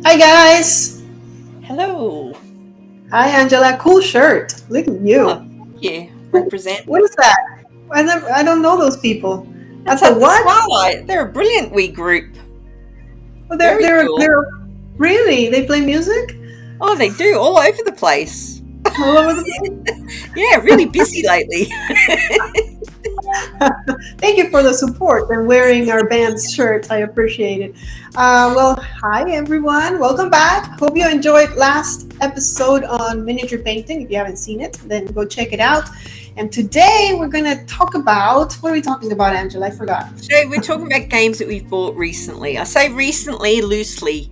Hi guys. Hello. Hi Angela. Cool shirt. Look at Oh, you. yeah. Represent. What is that? I don't know those people. That's At the at the what? Starlight. They're a brilliant wee group. Oh, Very cool. they're really they play music Oh, they do all over the place. all over the place. Yeah, really busy lately. Thank you for the support and wearing our band's shirts. I appreciate it. Well, hi everyone. Welcome back. Hope you enjoyed last episode on miniature painting. If you haven't seen it, then go check it out. And today we're gonna talk about what are we talking about, Angela? I forgot. So we're talking about games that we've bought recently. I say recently loosely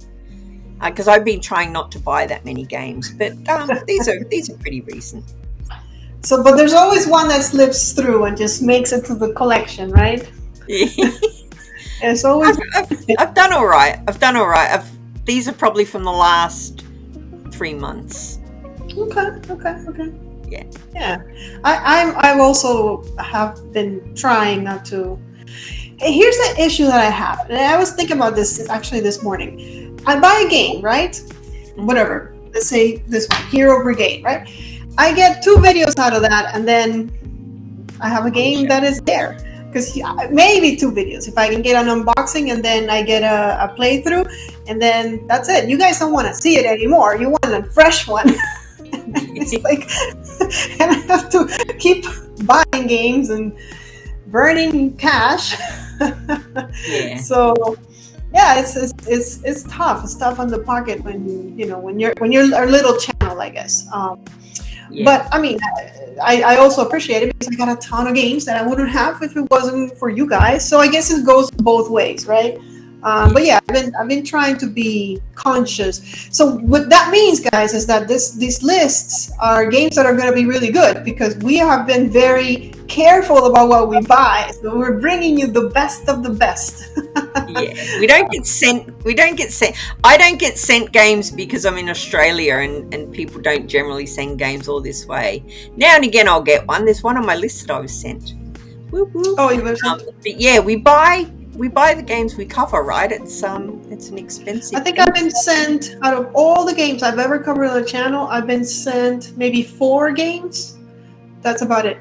because I've been trying not to buy that many games, but these are pretty recent. So, but there's always one that slips through and just makes it to the collection, right? It's always I've done all right. These are probably from the last 3 months. okay. Yeah. Yeah. I also have been trying not to. Here's the issue that I have, and I was thinking about this actually this morning. I buy a game, right? Whatever. Let's say this one, Hero Brigade, right? I get 2 videos out of that, and then I have a game that is there. Because maybe 2 videos. If I can get an unboxing and then I get a playthrough, and then that's it. You guys don't want to see it anymore. You want a fresh one. It's like, and I have to keep buying games and burning cash. Yeah. So yeah, it's tough. It's tough on the pocket when you're a little channel, I guess. Yeah. But I mean, I also appreciate it because I got a ton of games that I wouldn't have if it wasn't for you guys. So I guess it goes both ways, right? But yeah, I've been trying to be conscious. So what that means, guys, is that these lists are games that are going to be really good because we have been very careful about what we buy. So we're bringing you the best of the best. Yeah, we don't get sent. I don't get sent games because I'm in Australia, and people don't generally send games all this way. Now and again, I'll get one. There's one on my list that I was sent. Whoop, whoop. Oh, you were But yeah, we buy the games we cover, right? It's an expensive. I think thing. I've been sent out of all the games I've ever covered on the channel. I've been sent maybe 4 games. That's about it.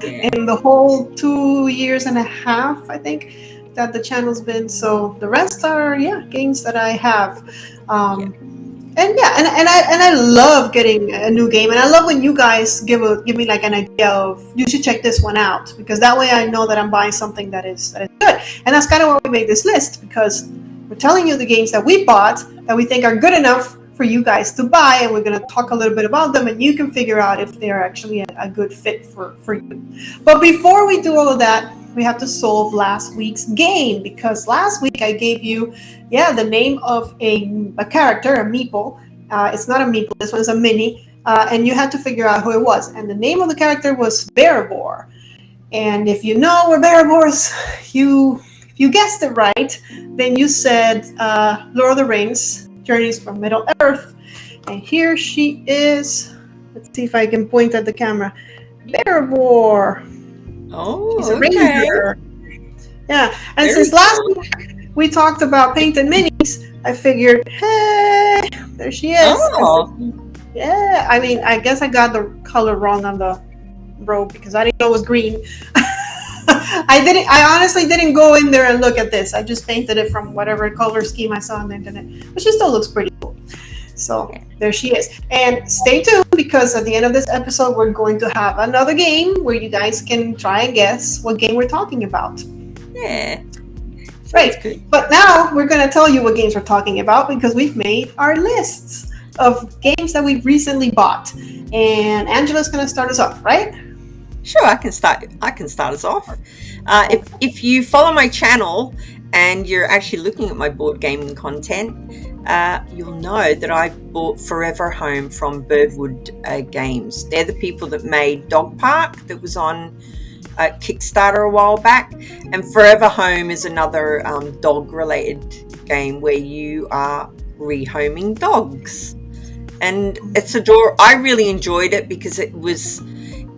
Yeah. In the whole 2.5 years, I think that the channel's been. So the rest are games that I have. And I love getting a new game, and I love when you guys give me like an idea of you should check this one out because that way I know that I'm buying something that is good, and that's kind of why we made this list because we're telling you the games that we bought that we think are good enough for you guys to buy, and we're going to talk a little bit about them, and you can figure out if they're actually a good fit for you. But before we do all of that, we have to solve last week's game because last week I gave you the name of a character, a meeple. It's not a meeple, this one's a mini, and you had to figure out who it was. And the name of the character was Bearbor. And if you know where Bearbor is, if you guessed it right, then you said Lord of the Rings, Journeys from Middle Earth. And here she is. Let's see if I can point at the camera. Bearbor. Oh, She's a okay. ranger. Yeah, and Very since last cool. week we talked about painted minis, I figured, hey, there she is. Oh. Yeah, I mean, I guess I got the color wrong on the robe because I didn't know it was green. I honestly didn't go in there and look at this. I just painted it from whatever color scheme I saw on the internet, but she still looks pretty cool. So there she is. And stay tuned because at the end of this episode, we're going to have another game where you guys can try and guess what game we're talking about. Yeah. Right. Good. But now we're going to tell you what games we're talking about because we've made our lists of games that we've recently bought. And Angela's going to start us off, right? Sure, I can start us off. If you follow my channel and you're actually looking at my board gaming content, you'll know that I bought Forever Home from Birdwood Games. They're the people that made Dog Park that was on Kickstarter a while back, and Forever Home is another dog-related game where you are rehoming dogs, and it's I really enjoyed it because it was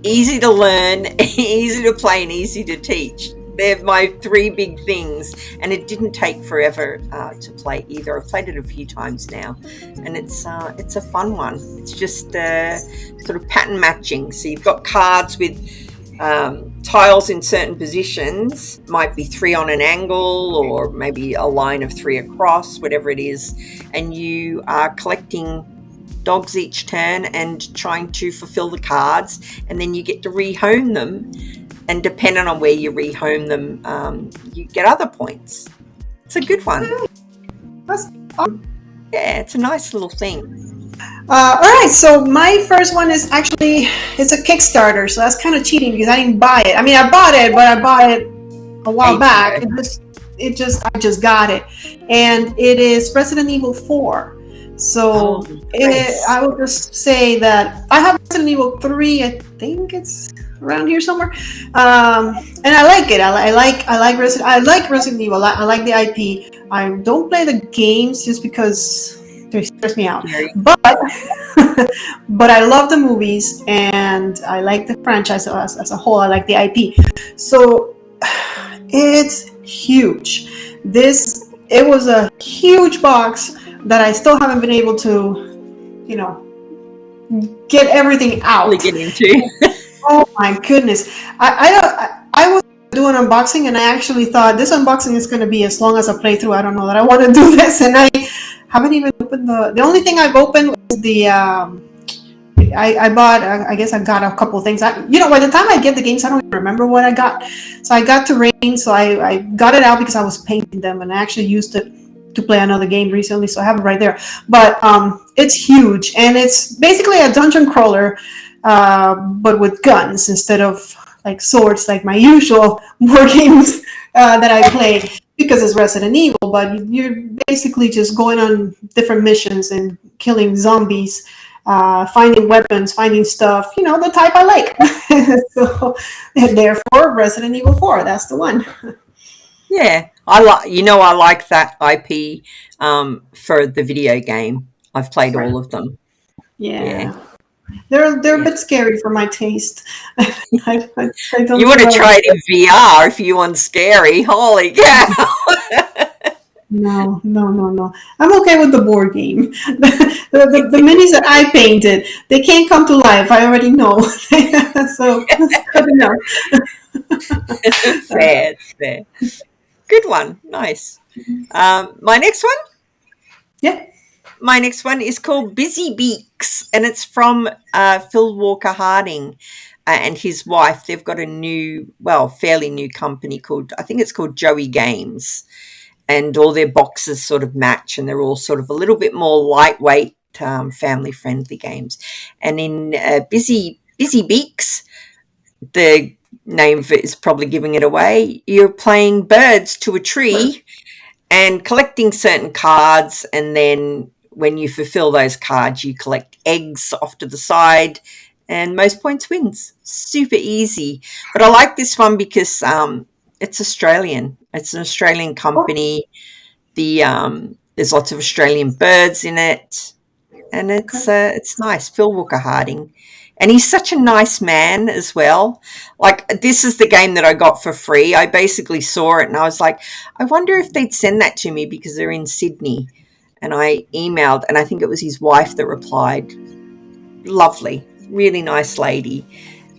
easy to learn, easy to play, and easy to teach. They're my three big things, and it didn't take forever to play either. I've played it a few times now, and it's a fun one. It's just sort of pattern matching. So you've got cards with tiles in certain positions, might be 3 on an angle or maybe a line of 3 across, whatever it is, and you are collecting dogs each turn and trying to fulfill the cards, and then you get to rehome them, and depending on where you rehome them, you get other points. It's a good one. That's fun. Yeah, it's a nice little thing. All right, so my first one is actually, it's a Kickstarter, so that's kind of cheating because I didn't buy it. I mean, I bought it, but I bought it a while back. I just got it, and it is Resident Evil 4. So nice. I will just say that I have Resident Evil 3. I think it's around here somewhere, and I like it. I like Resident Evil. I like the IP. I don't play the games just because they stress me out, but but I love the movies and I like the franchise as a whole. I like the IP, so it's huge. It was a huge box that I still haven't been able to, get everything out. Really get into. Oh my goodness! I was doing unboxing, and I actually thought this unboxing is going to be as long as a playthrough. I don't know that I want to do this, and I haven't even opened the only thing I've opened was the I bought, I guess I got a couple of things. By the time I get the games, I don't even remember what I got. So I got Terrain, so I got it out because I was painting them, and I actually used it to play another game recently, so I have it right there. But it's huge, and it's basically a dungeon crawler, but with guns instead of like swords, like my usual board games that I play, because it's Resident Evil. But you're basically just going on different missions and killing zombies, finding weapons, finding stuff, the type I like. So therefore Resident Evil 4, that's the one. Yeah, I like that IP for the video game. I've played all of them. Yeah. They're a bit scary for my taste. I don't You want to try it in VR if you want scary. Holy cow. No. I'm okay with the board game. The minis that I painted, they can't come to life. I already know. So that's good enough. Fair. Good one. Nice. My next one? Yeah. My next one is called Busy Beaks, and it's from Phil Walker Harding and his wife. They've got a fairly new company I think it's called Joey Games, and all their boxes sort of match, and they're all sort of a little bit more lightweight, family-friendly games. And in Busy Beaks, the name of it is probably giving it away. You're playing birds to a tree and collecting certain cards, and then when you fulfill those cards, you collect eggs off to the side, and most points wins. Super easy. But I like this one because it's Australian. It's an Australian company. There's lots of Australian birds in it, and it's nice. Phil Walker Harding. And he's such a nice man as well. Like, this is the game that I got for free. I basically saw it and I was like, I wonder if they'd send that to me because they're in Sydney. And I emailed, and I think it was his wife that replied. Lovely, really nice lady.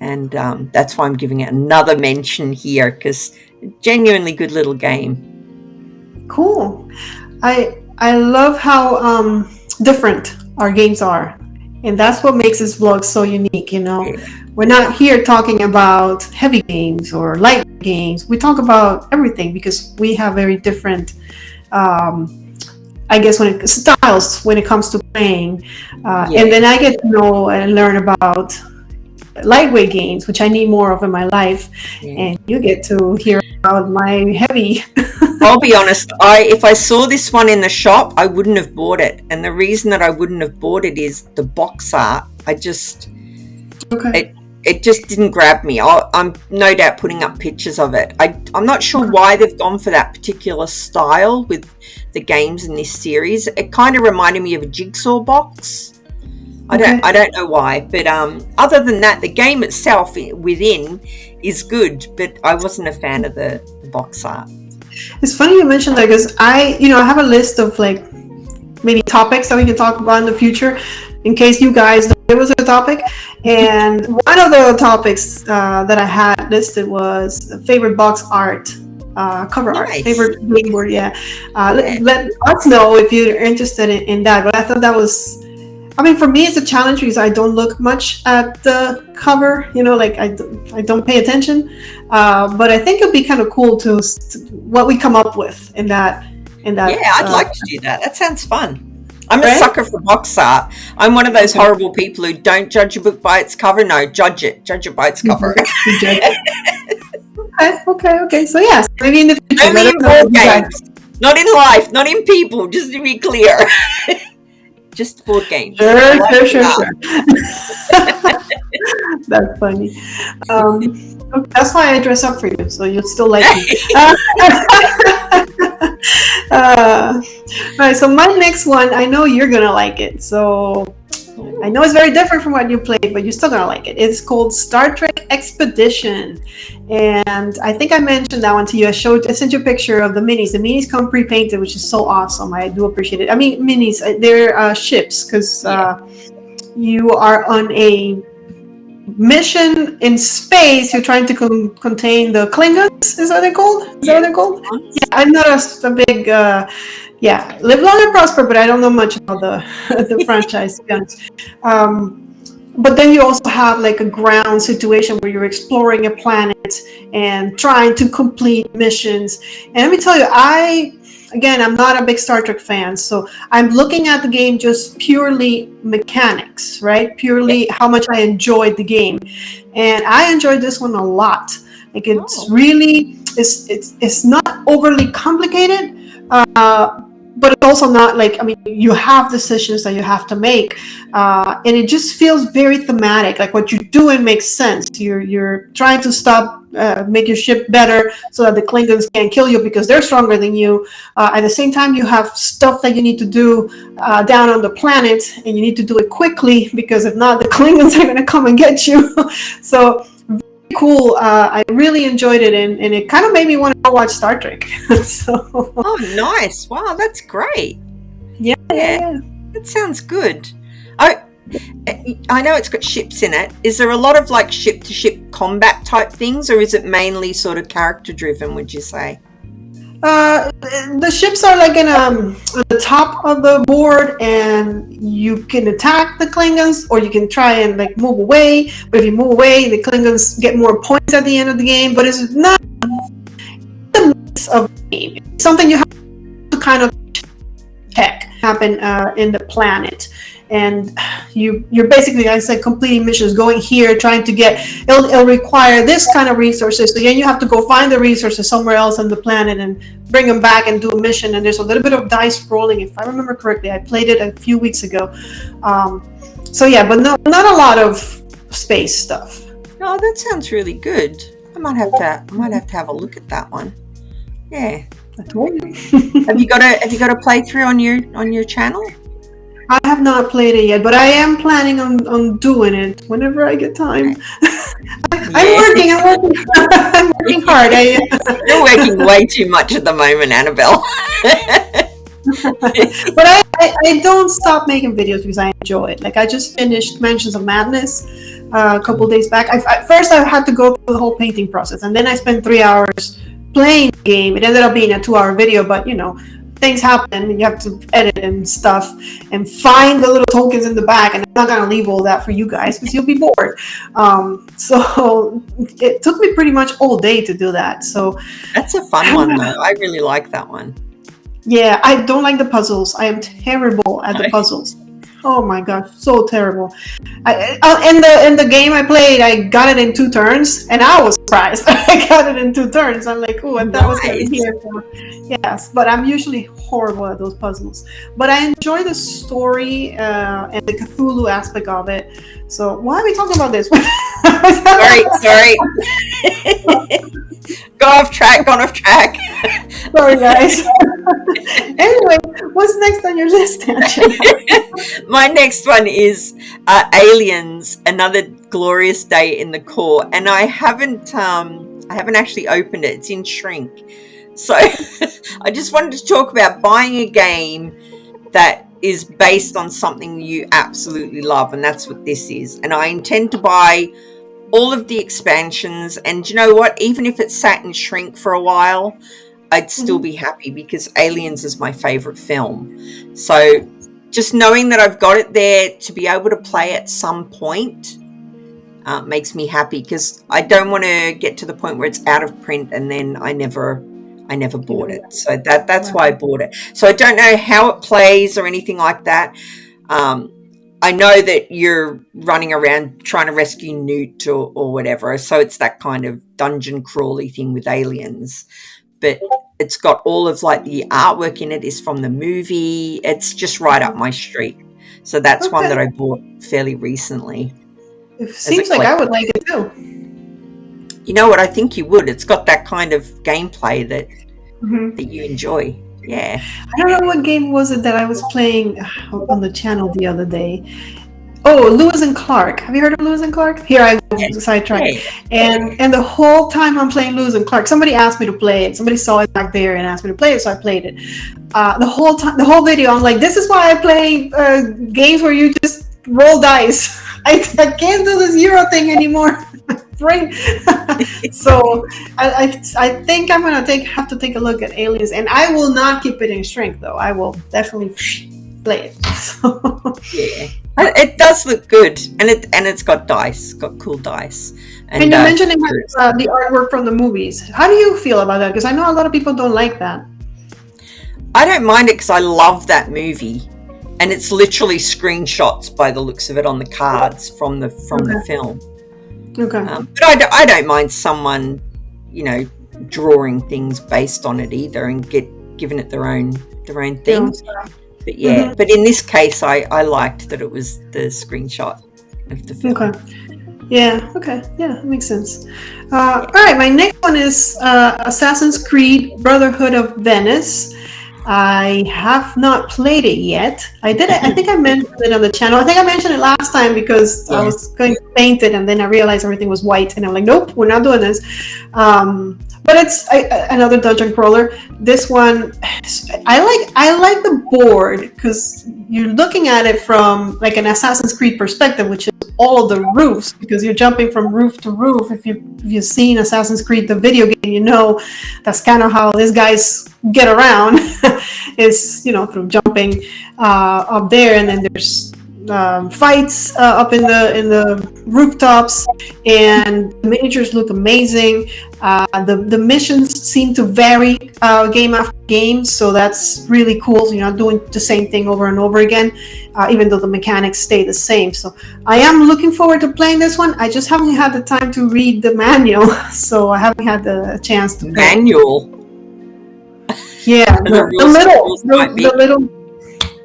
And that's why I'm giving it another mention here, because genuinely good little game. Cool. I love how different our games are. And that's what makes this vlog so unique, Yeah. We're not here talking about heavy games or light games. We talk about everything because we have very different, styles when it comes to playing. And then I get to know and learn about lightweight games, which I need more of in my life. And you get to hear about my heavy. I'll be honest, if I saw this one in the shop, I wouldn't have bought it. And the reason that I wouldn't have bought it is the box art. It just didn't grab me. I'm no doubt putting up pictures of it. I'm not sure why they've gone for that particular style with the games in this series. It kind of reminded me of a jigsaw box. Okay. I don't know why, but other than that, the game itself within is good, but I wasn't a fan of the box art. It's funny you mentioned that because I have a list of like maybe topics that we can talk about in the future in case you guys know there was a topic. And one of the topics that I had listed was favorite box art, cover art, Nice. favorite game board. Yeah. Yeah. Let us know if you're interested in that. But I thought that was, I mean, for me, it's a challenge because I don't look much at the cover. Like I don't pay attention. But I think it'd be kind of cool to what we come up with in that. Yeah, I'd like to do that. That sounds fun. I'm a Right? sucker for box art. I'm one of those horrible people who don't judge a book by its cover. No, judge it by its cover. Okay. So yes, maybe in the future, Only let us in know what board you guys. games, not in life, not in people. Just to be clear, just board games. I like the art. Sure. That's funny. Okay, that's why I dress up for you, so you'll still like me. Right. So my next one, I know you're gonna like it. So I know it's very different from what you played, but you're still gonna like it. It's called Star Trek Expedition, and I think I mentioned that one to you. I sent you a picture of the minis. The minis come pre-painted, which is so awesome. I do appreciate it. I mean, minis, they're ships because you are on a mission in space. You're trying to contain the Klingons. Is that what they're called? Is that what they're called? Yeah, I'm not a big. Live long and prosper, but I don't know much about the franchise. To be honest. But then you also have like a ground situation where you're exploring a planet and trying to complete missions. And let me tell you, I'm not a big Star Trek fan, so I'm looking at the game just purely mechanics, right? Purely how much I enjoyed the game, and I enjoyed this one a lot. Like it's not overly complicated, but it's also not like, I mean, you have decisions that you have to make, and it just feels very thematic. Like what you're doing makes sense. You're trying to make your ship better so that the Klingons can't kill you because they're stronger than you. At the same time, you have stuff that you need to do down on the planet, and you need to do it quickly because if not, the Klingons are going to come and get you. So cool. I really enjoyed it, and it kind of made me want to go watch Star Trek. So Oh, nice! Wow, that's great. yeah. That sounds good. I know it's got ships in it. Is there a lot of like ship to ship combat type things, or is it mainly sort of character driven? Would you say? The ships are like on the top of the board, and you can attack the Klingons, or you can try and like move away. But if you move away, the Klingons get more points at the end of the game. But it's not the mix of the game. It's something you have to kind of check happen in the planet. And you're basically, like I said, completing missions, going here, trying to get. It'll require this kind of resources. So then you have to go find the resources somewhere else on the planet and bring them back and do a mission. And there's a little bit of dice rolling, if I remember correctly. I played it a few weeks ago. So yeah, but not a lot of space stuff. Oh, that sounds really good. I might have to have a look at that one. Yeah. I told you. Have you got a playthrough on your channel? I have not played it yet, but I am planning on doing it whenever I get time. I'm working I'm working hard. You're working way too much at the moment, Annabelle. But I don't stop making videos because I enjoy it. Like I just finished Mansions of Madness a couple days back. First I had to go through the whole painting process, and then I spent 3 hours playing the game. It ended up being a 2-hour video, but things happen and you have to edit and stuff and find the little tokens in the back, and I'm not going to leave all that for you guys because you'll be bored. So it took me pretty much all day to do that. So that's a fun one though. I really like that one. Yeah, I don't like the puzzles. I am terrible at the puzzles. Oh my gosh, so terrible. In the game I played, I got it in 2 turns, and I was surprised. I got it in 2 turns. I'm like, oh, and that was going to be here. Yes, but I'm usually horrible at those puzzles. But I enjoy the story and the Cthulhu aspect of it. So why are we talking about this? Sorry. Gone off track. Sorry, guys. Anyway, what's next on your list, Angela? My next one is Aliens: Another Glorious Day in the Core, and I haven't actually opened it. It's in shrink, so I just wanted to talk about buying a game that is based on something you absolutely love, and that's what this is. And I intend to buy all of the expansions, and you know what? Even if it sat in shrink for a while, I'd still Mhm. be happy because Aliens is my favorite film. So just knowing that I've got it there to be able to play at some point makes me happy, because I don't want to get to the point where it's out of print and then I never You bought know, it. So that's right. why I bought it. So I don't know how it plays or anything like that. Um, I know that you're running around trying to rescue Newt or whatever. So it's that kind of dungeon crawly thing with Aliens. But it's got all of like the artwork in it is from the movie. It's just right up Mhm. my street. So that's one that Okay. I bought fairly recently It as a seems like I collector. would like it too. You know what? I think you would. It's got that kind of gameplay that Mhm. you enjoy. Yeah. I don't know what game was it that I was playing on the channel the other day. Oh, Lewis and Clark. Have you heard of Lewis and Clark? Here I go sidetrack. Yeah. And the whole time I'm playing Lewis and Clark, somebody asked me to play it. Somebody saw it back there and asked me to play it, so I played it. The whole time, the whole video, I'm like, this is why I play games where you just roll dice. I can't do this Euro thing anymore. Brain. So I think I'm gonna have to take a look at Aliens, and I will not keep it in shrink though. I will definitely play it. So, Yeah. It does look good, and it's got dice, got cool dice, and and you mentioned it figures. has the artwork from the movies. How do you feel about that? Because I know a lot of people don't like that. I don't mind it because I love that movie, and it's literally screenshots by the looks of it on the cards from the Okay. film. Okay. But I don't mind someone, you know, drawing things based on it either, and giving it their own Your own thing. stuff. But yeah, Hmm. but in this case, I liked that it was the screenshot of the Okay. film. Yeah. Okay. Yeah, that makes sense. Yeah. All right. My next one is Assassin's Creed Brotherhood of Venice. I have not played it yet. I did it. I think I mentioned it on the channel. I think I mentioned it last time because I Yeah. was going to paint it, and then I realized everything was white, and I'm like, nope, we're not doing this. But it's another dungeon crawler. This one, I like the board because you're looking at it from like an Assassin's Creed perspective, which is all the roofs because you're jumping from roof to roof. If you've seen Assassin's Creed the video game, you know that's kind of how these guys get around is through jumping up there, and then there's fights up in the rooftops, and the miniatures look amazing. The missions seem to vary game after game, so that's really cool. So you're not doing the same thing over and over again, even though the mechanics stay the same. So I am looking forward to playing this one. I just haven't had the time to read the manual, so I haven't had the chance to play it. Manual. Yeah, The rules might the be. little.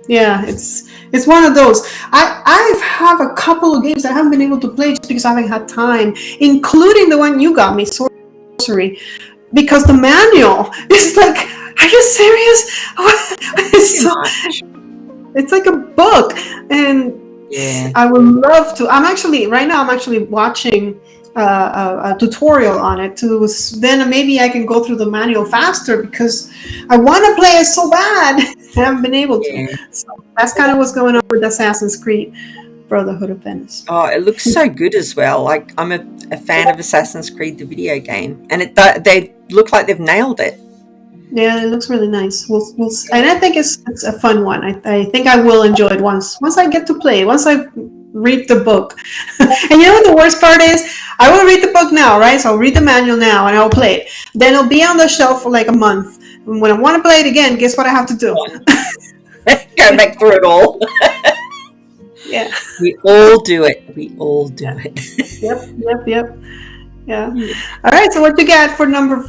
Yeah, it's one of those. I have a couple of games that I haven't been able to play just because I haven't had time, including the one you got me, Sorcery, because the manual is like, are you serious? It's Too so, much. it's like a book, and Yeah. I would love to. I'm actually watching a tutorial on it to then maybe I can go through the manual faster because I want to play it so bad. I haven't been able to. Yeah. So that's kind of what's going on with Assassin's Creed Brotherhood of Venice. Oh, it looks so good as well. Like I'm a fan of Assassin's Creed, the video game, and they look like they've nailed it. Yeah, it looks really nice. And I think it's a fun one. I think I will enjoy it once I get to play it, once I read the book. And you know what the worst part is? I will read the book now, right? So I'll read the manual now and I'll play it. Then it'll be on the shelf for like a month. And when I want to play it again, guess what I have to do? Go back through it all. Yeah. We all do it. We all do it. Yep. Yeah. All right. So what you got for number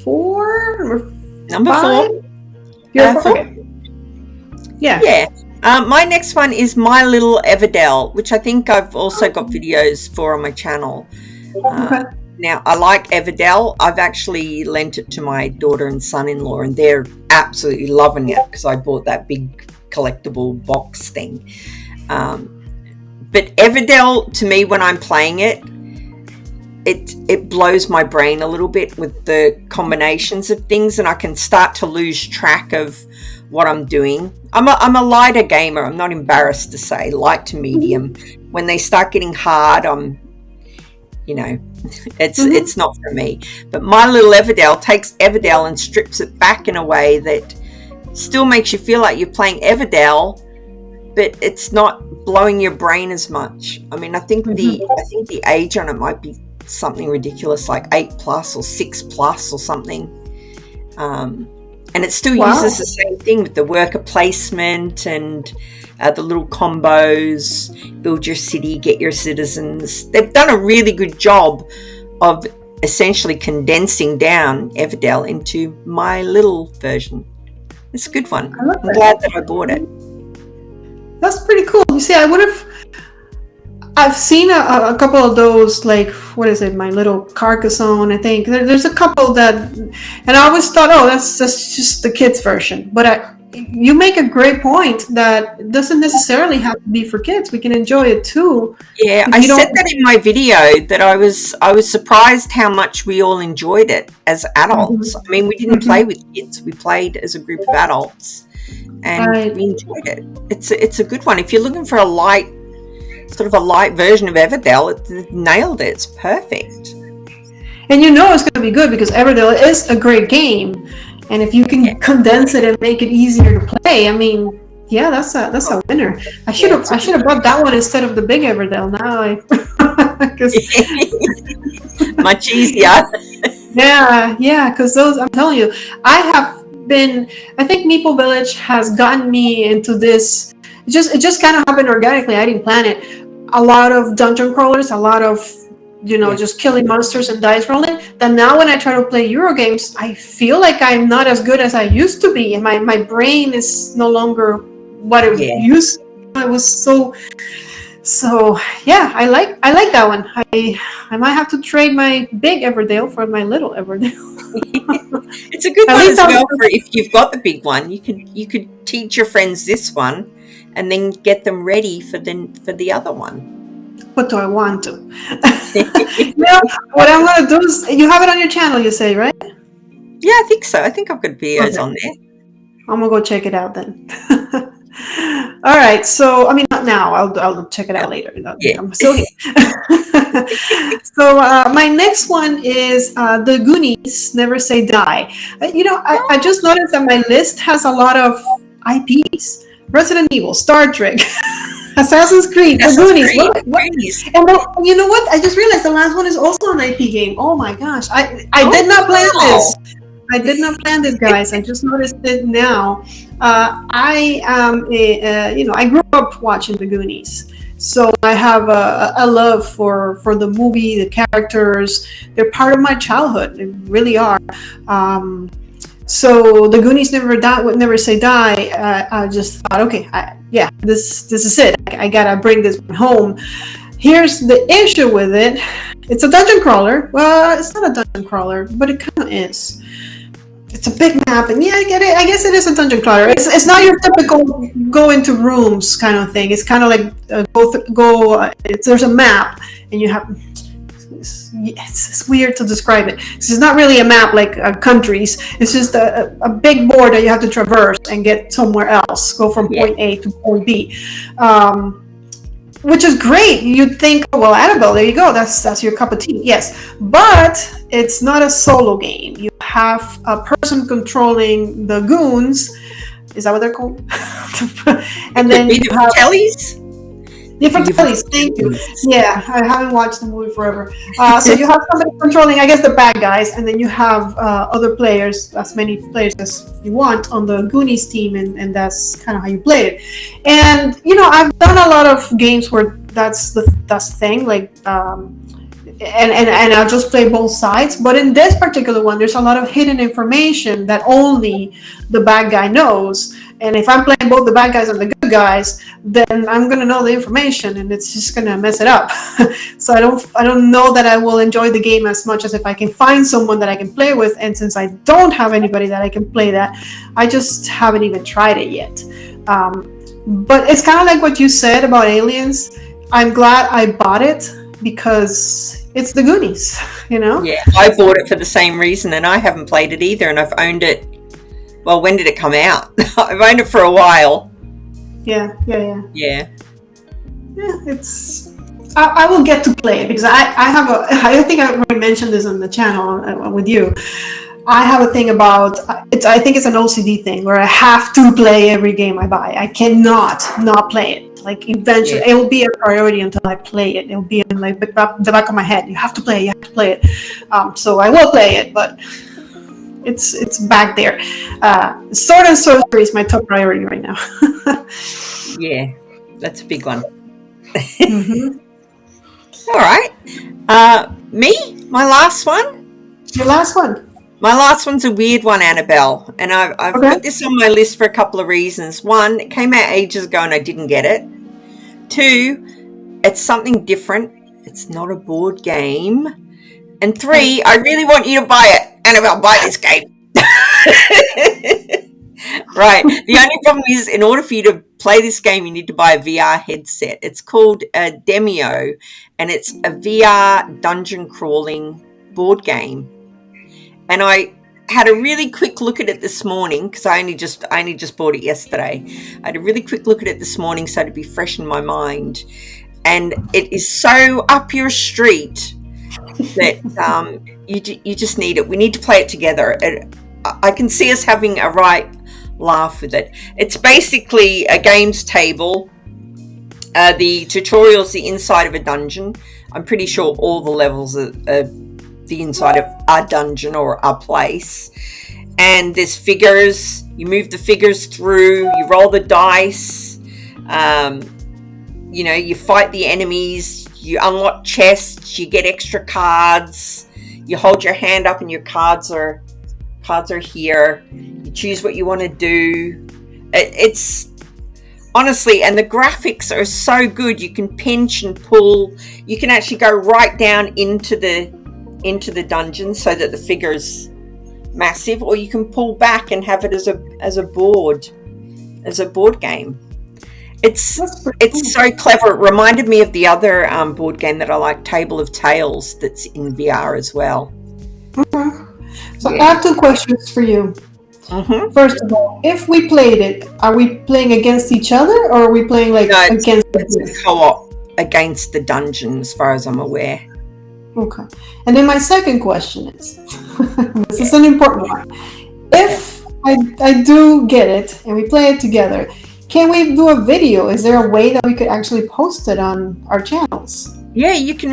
4? Number Number 5? 4. You're 4? Four. Okay. Yeah. Yeah. My next one is My Little Everdell, which I think I've also got videos for on my channel. Okay. Now, I like Everdell. I've actually lent it to my daughter and son-in-law, and they're absolutely loving it because I bought that big collectible box thing. Um, but Everdell, to me, when I'm playing it, it blows my brain a little bit with the combinations of things, and I can start to lose track of what I'm doing. I'm a lighter gamer. I'm not embarrassed to say light to medium. When they start getting hard, it's not for me. But My Little Everdell takes Everdell and strips it back in a way that still makes you feel like you're playing Everdell, but it's not blowing your brain as much. I mean, I think the age on it might be something ridiculous, like 8+ or 6+ or something. And it still uses the same thing with the worker placement and the little combos, build your city, get your citizens. They've done a really good job of essentially condensing down Everdell into my little version. It's a good one. I'm glad that I bought it. That's pretty cool. You see, I've seen a couple of those, like, what is it, My Little Carcassonne, I think. There's a couple that, and I always thought, oh, that's just the kids version. But you make a great point that it doesn't necessarily have to be for kids. We can enjoy it too. Yeah, I said that in my video, that I was surprised how much we all enjoyed it as adults. I mean, we didn't play with kids. We played as a group of adults, and we enjoyed it. It's a good one. If you're looking for a light version of Everdell, it nailed it. It's perfect. And you know it's going to be good because Everdell is a great game. And if you can condense it and make it easier to play, I mean, yeah, that's a winner. I should have bought that one instead of the big Everdell. Now much easier. Yeah, because those, I'm telling you, I think Meeple Village has gotten me into this. It just kind of happened organically. I didn't plan it. A lot of dungeon crawlers, a lot of just killing monsters and dice rolling. That now when I try to play Euro games, I feel like I'm not as good as I used to be, and my brain is no longer what it used to. It was so yeah. I like that one. I might have to trade my big Everdell for my little Everdell. It's a good one as well for if you've got the big one. You could teach your friends this one, and then get them ready for the other one. What do I want to? What I'm going to do is, you have it on your channel, you say, right? Yeah, I think so. I think I've got videos on there. I'm going to go check it out then. All right. So, I mean, not now. I'll check it out later. Yeah. I'm still here. So, my next one is The Goonies, Never Say Die. I just noticed that my list has a lot of IPs. Resident Evil, Star Trek, Assassin's Creed, The Goonies. And you know what? I just realized the last one is also an IP game. Oh my gosh. I did not plan this. I did not plan this, guys. I just noticed it now. I am I grew up watching The Goonies. So I have a love for the movie, the characters. They're part of my childhood. They really are. So The Goonies Never Say Die. I just thought, okay, this is it. I gotta bring this home. Here's the issue with it. It's a dungeon crawler. Well, it's not a dungeon crawler, but it kind of is. It's a big map, and I get it. I guess it is a dungeon crawler. It's not your typical go into rooms kind of thing. It's kind of like there's a map, and you have. It's weird to describe it. It's not really a map like countries. It's just a big board that you have to traverse and get somewhere else. Go from point A to point B, which is great. You'd think, oh, well, Annabelle, there you go. That's your cup of tea. Yes, but it's not a solo game. You have a person controlling the goons. Is that what they're called? And then you have tellies. Different tellies. Thank you. Yeah, I haven't watched the movie forever. So you have somebody controlling, I guess, the bad guys, and then you have other players, as many players as you want on the Goonies team, and that's kind of how you play it. And I've done a lot of games where that's the thing, like. And I'll just play both sides. But in this particular one, there's a lot of hidden information that only the bad guy knows. And if I'm playing both the bad guys and the good guys, then I'm gonna know the information, and it's just gonna mess it up. So I don't know that I will enjoy the game as much as if I can find someone that I can play with. And since I don't have anybody that I can play that, I just haven't even tried it yet. But it's kind of like what you said about Aliens. I'm glad I bought it because it's the Goonies, you know? Yeah, I bought it for the same reason, and I haven't played it either, and I've owned it. Well, when did it come out? I've owned it for a while. Yeah. Yeah. It's. I will get to play it because I think I already mentioned this on the channel with you. I have a thing about it's. I think it's an OCD thing where I have to play every game I buy. I cannot not play it. Like eventually, it will be a priority until I play it. It will be in like the back of my head. You have to play. You have to play it. So I will play it, but it's back there. Sword and Sorcery is my top priority right now. Yeah, that's a big one. Mm-hmm. All right. My last one. Your last one. My last one's a weird one, Annabelle, and I've put this on my list for a couple of reasons. One, it came out ages ago and I didn't get it. Two, it's something different. It's not a board game. And three, I really want you to buy it. Annabelle, buy this game. Right. The only problem is, in order for you to play this game, you need to buy a VR headset. It's called Demio, and it's a VR dungeon crawling board game. And I had a really quick look at it this morning because I only just bought it yesterday. I had a really quick look at it this morning so it'd be fresh in my mind. And it is so up your street that you just need it. We need to play it together. I can see us having a right laugh with it. It's basically a games table. The tutorial's the inside of a dungeon. I'm pretty sure all the levels are the inside of a dungeon or a place. And there's figures. You move the figures through. You roll the dice. You fight the enemies. You unlock chests. You get extra cards. You hold your hand up and your cards are here. You choose what you want to do. It's honestly, and the graphics are so good. You can pinch and pull. You can actually go right down into the dungeon so that the figure's massive, or you can pull back and have it as a board game. It's so clever. It reminded me of the other board game that I like, Table of Tales, that's in VR as well. Mm-hmm. So I have two questions for you. Mm-hmm. First of all, if we played it, are we playing against each other, or are we playing against? It's a co-op against the dungeon, as far as I'm aware. Okay. And then my second question is, this is an important one. If I do get it and we play it together, can we do a video? Is there a way that we could actually post it on our channels? Yeah, you can.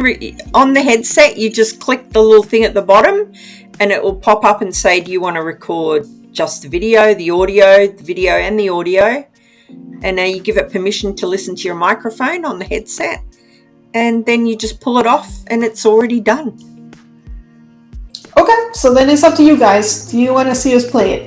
On the headset, you just click the little thing at the bottom and it will pop up and say, do you want to record just the video, the audio, the video and the audio? And now you give it permission to listen to your microphone on the headset. And then you just pull it off and it's already done. Okay, so then it's up to you guys. Do you want to see us play it?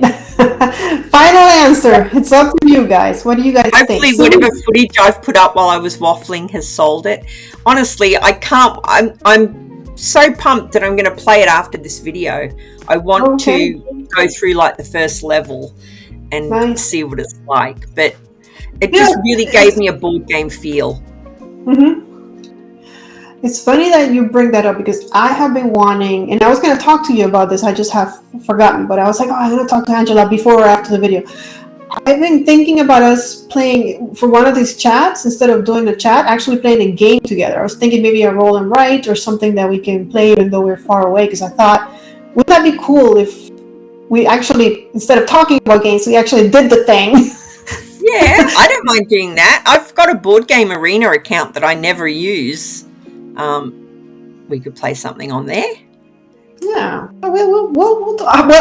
Final answer. It's up to you guys. What do you guys think? Hopefully whatever footage I've put up while I was waffling has sold it. Honestly, I can't. I'm so pumped that I'm going to play it after this video. I want to go through like the first level and see what it's like. But it just really gave me a board game feel. Mm-hmm. It's funny that you bring that up because I have been wanting, and I was going to talk to you about this, I just have forgotten, but I was like, I'm going to talk to Angela before or after the video. I've been thinking about us playing, for one of these chats, instead of doing the chat, actually playing a game together. I was thinking maybe a roll and write or something that we can play even though we're far away, because I thought, wouldn't that be cool if we actually, instead of talking about games, we actually did the thing. Yeah, I don't mind doing that. I've got a Board Game Arena account that I never use. We could play something on there. Yeah. Well,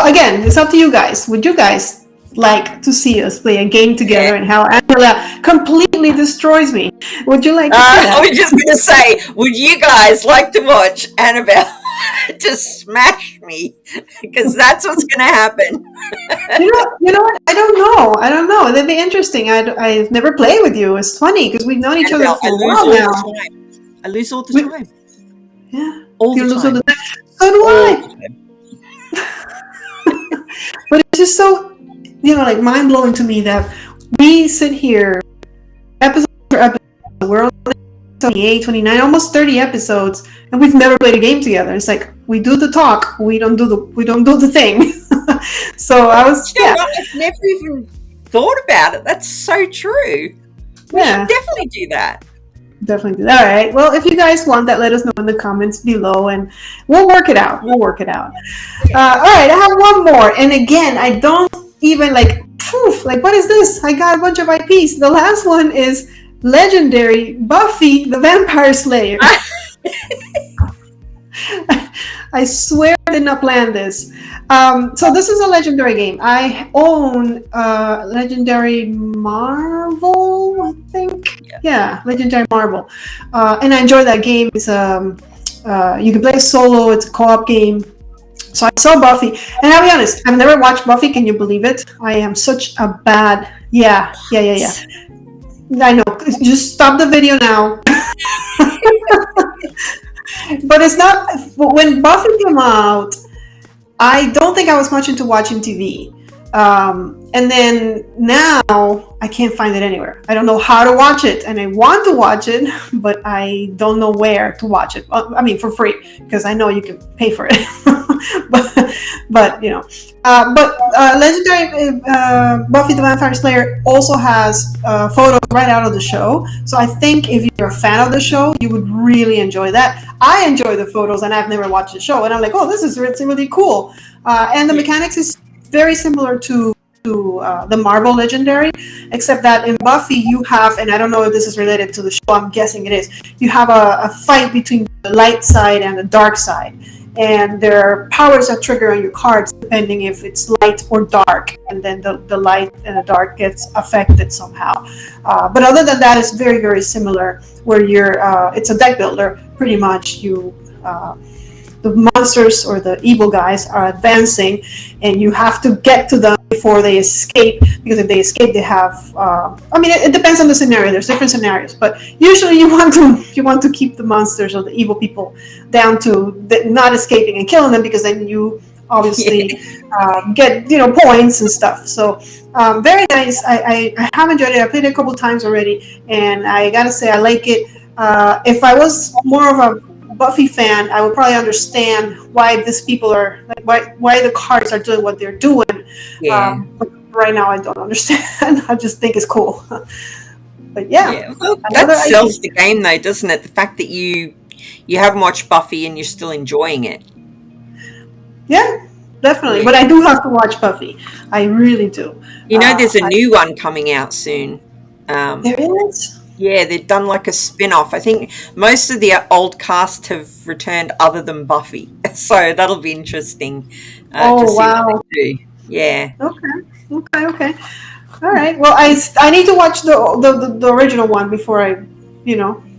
again, it's up to you guys. Would you guys like to see us play a game together and how Angela completely destroys me? Would you like to see that? I was just going to say, would you guys like to watch Annabelle to smash me, because that's what's going to happen. You know what? I don't know. I don't know. That'd be interesting. I've never played with you. It's funny because we've known each other Annabelle, I for a lose while all now. the time. I lose all the We, time. yeah, All you the lose all time. the time. So do All I. the time. But it's just so, like mind blowing to me that we sit here episode after episode. We're on 28, 29, almost 30 episodes, and we've never played a game together. It's like we do the talk, we don't do the thing. So I was, You know yeah, what? I've never even thought about it. That's so true. We should yeah, definitely do that. definitely do that. All right. Well, if you guys want that, let us know in the comments below, and we'll work it out. We'll work it out. All right. I have one more, and again, I don't even like what is this? I got a bunch of IPs. The last one is legendary Buffy the Vampire Slayer. I swear I did not plan this. So this is a legendary game. I own Legendary Marvel, I think. Yeah, Legendary Marvel, and I enjoy that game. It's you can play solo. It's a co-op game. So I saw Buffy, and I'll be honest, I've never watched Buffy. Can you believe it? I am such a bad. Yeah. I know. Just stop the video now. But it's not. When Buffy came out, I don't think I was much into watching TV. And then now I can't find it anywhere. I don't know how to watch it, and I want to watch it, but I don't know where to watch it. I mean, for free, because I know you can pay for it. but Legendary Buffy the Vampire Slayer also has photos right out of the show. So I think if you're a fan of the show, you would really enjoy that. I enjoy the photos, and I've never watched the show, and I'm like, oh, this is really cool. And the mechanics is very similar to the Marvel Legendary, except that in Buffy you have, and I don't know if this is related to the show, I'm guessing it is, you have a fight between the light side and the dark side. And there are powers that trigger on your cards depending if it's light or dark, and then the light and the dark gets affected somehow. But other than that, it's very, very similar, where it's a deck builder, pretty much. The monsters or the evil guys are advancing, and you have to get to them before they escape, because if they escape, they have it depends on the scenario. There's different scenarios, but usually you want to keep the monsters or the evil people down to not escaping and killing them, because then you obviously get points and stuff. So very nice. I have enjoyed it. I played it a couple times already, and I gotta say I like it. If I was more of a Buffy fan, I would probably understand why these people are why the cards are doing what they're doing. Yeah. But right now, I don't understand. I just think it's cool. But yeah, well, that sells the game, though, doesn't it? The fact that you haven't watched Buffy and you're still enjoying it. Yeah, definitely. But I do have to watch Buffy. I really do. There's a new one coming out soon. There is. Yeah, they've done like a spin-off. I think most of the old cast have returned other than Buffy. So that'll be interesting to see what they do. Yeah. Okay. All right. Well, I need to watch the original one before I,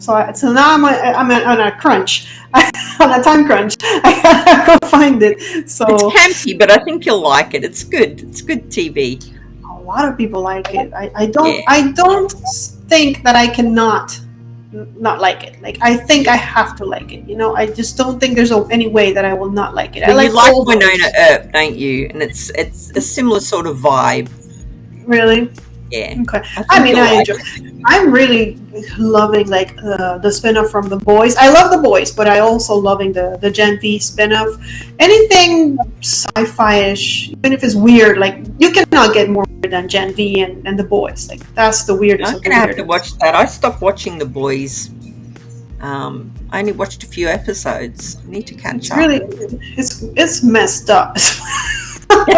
so now I'm on a crunch, on a time crunch. I gotta go find it. So it's campy, but I think you'll like it. It's good. It's good TV. A lot of people like it. I don't think that I cannot not like it. Like, I think I have to like it. I just don't think there's any way that I will not like it. Well, I you like Winona Earp, don't you? And it's a similar sort of vibe. Really? Yeah. Okay. I enjoy. I'm really loving the spin-off from The Boys. I love The Boys, but I also loving the Gen V spin-off. Anything sci-fi-ish, even if it's weird, you cannot get more weird than Gen V and The Boys. That's the weirdest. I'm gonna have to watch that. I stopped watching The Boys. I only watched a few episodes. I need to catch up. Really, it's messed up. but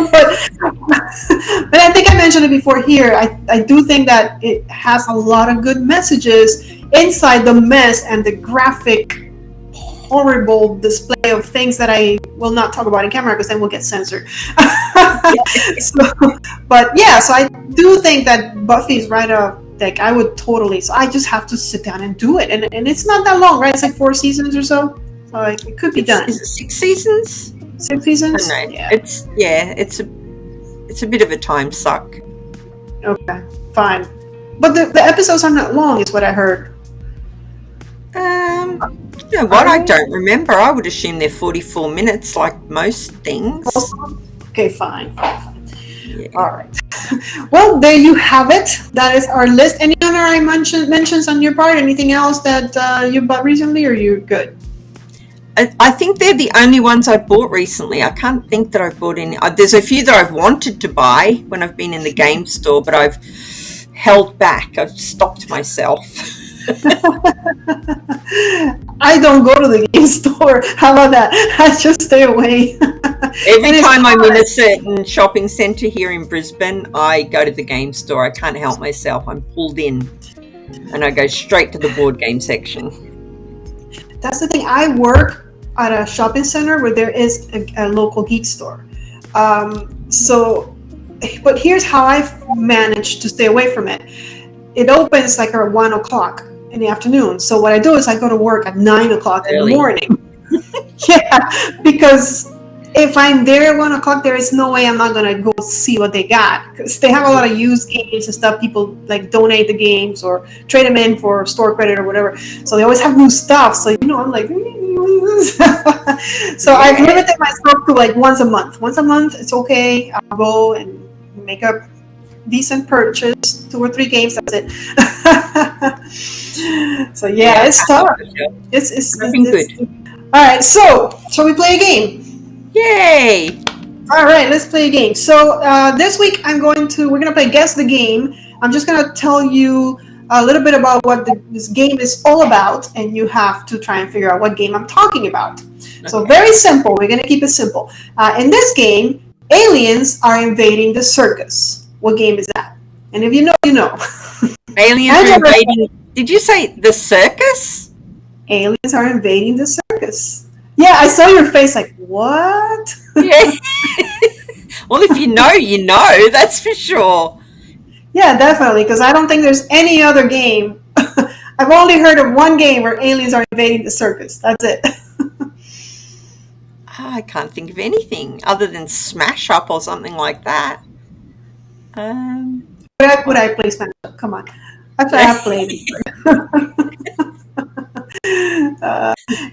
I think I mentioned it before here. I do think that it has a lot of good messages inside the mess and the graphic, horrible display of things that I will not talk about in camera because then we'll get censored. So I do think that Buffy's right up. I would totally. So I just have to sit down and do it, and it's not that long, right? It's like 4 seasons or so. So it could be It's done. is it 6 seasons? 6 seasons? I don't know. Yeah. It's a bit of a time suck. Okay. Fine. But the episodes are not long, is what I heard. You know what? Are I they? don't remember. I would assume they're 44 minutes, like most things. Okay, fine. Yeah. All right. Well, there you have it. That is our list. Any other mentions on your part? Anything else that you bought recently, or you're good? I think they're the only ones I bought recently. I can't think that I've bought any. There's a few that I've wanted to buy when I've been in the game store, but I've held back. I've stopped myself. I don't go to the game store. How about that? I just stay away. Every And it's time I'm in hard. a certain shopping centre here in Brisbane, I go to the game store. I can't help myself. I'm pulled in, and I go straight to the board game section. That's the thing. I work at a shopping center where there is a local geek store. So, but here's how I've managed to stay away from it. It opens like at 1 o'clock in the afternoon. So what I do is I go to work at 9 o'clock in the Early. morning. Yeah, because if I'm there at 1 o'clock, there is no way I'm not gonna go see what they got, because they have a lot of used games and stuff. People like donate the games or trade them in for store credit or whatever. So they always have new stuff. So I'm like, so I've Yeah. limited myself to like once a month. Once a month, it's okay. I'll go and make a decent purchase, 2 or 3 games. That's it. So yeah, Yeah. it's I help tough. myself. I've been It's good. all right. So shall we play a game? Yay! All right, let's play a game. So this week we're gonna play Guess the Game. I'm just gonna tell you a little bit about what this game is all about, and you have to try and figure out what game I'm talking about. So Okay. very simple. We're gonna keep it simple. In this game, aliens are invading the circus. What game is that? And if you know, you know. Aliens are Angela, invading. Did you say the circus? aliens are invading the circus. Yeah, I saw your face like, what? Yeah. Well, if you know, you know. That's for sure. Yeah, definitely, because I don't think there's any other game. I've only heard of one game where aliens are invading the circus. That's it. I can't think of anything other than Smash Up or something like that. Um, Would I play Smash Up? Come on. Actually, I have played it.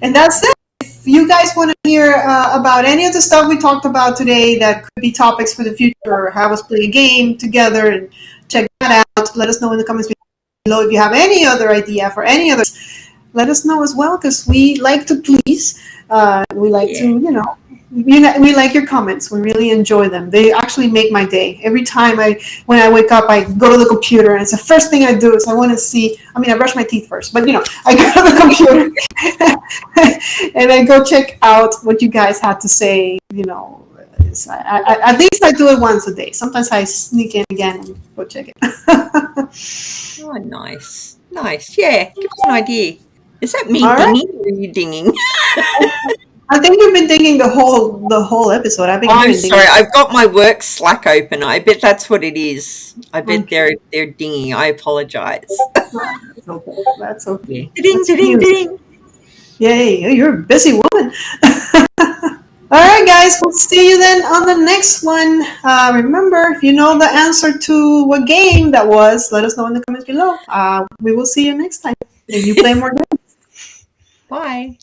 And that's it. If you guys want to hear about any of the stuff we talked about today that could be topics for the future, or have us play a game together and check that out, let us know in the comments below. If you have any other idea for any other, let us know as well, because we like to please. We like yeah. to, we like your comments. We really enjoy them. They actually make my day. Every time when I wake up, I go to the computer, and it's the first thing I do is I want to see. I mean, I brush my teeth first, but I go to the computer and I go check out what you guys had to say. At least I do it once a day. Sometimes I sneak in again and go check it. Oh, nice. Nice. Yeah. Give us an idea. Is that me All right. dinging or are you dinging? I think you've been thinking the whole episode. I've been I'm hearing sorry. things. I've got my work Slack open. I bet that's what it is. I bet Okay. they're dinging. I apologize. That's okay. That's Yeah. okay. Ding, That's ding, music. ding. Yay, you're a busy woman. All right, guys, we'll see you then on the next one. Remember, if you know the answer to what game that was, let us know in the comments below. We will see you next time. If you play more games. Bye.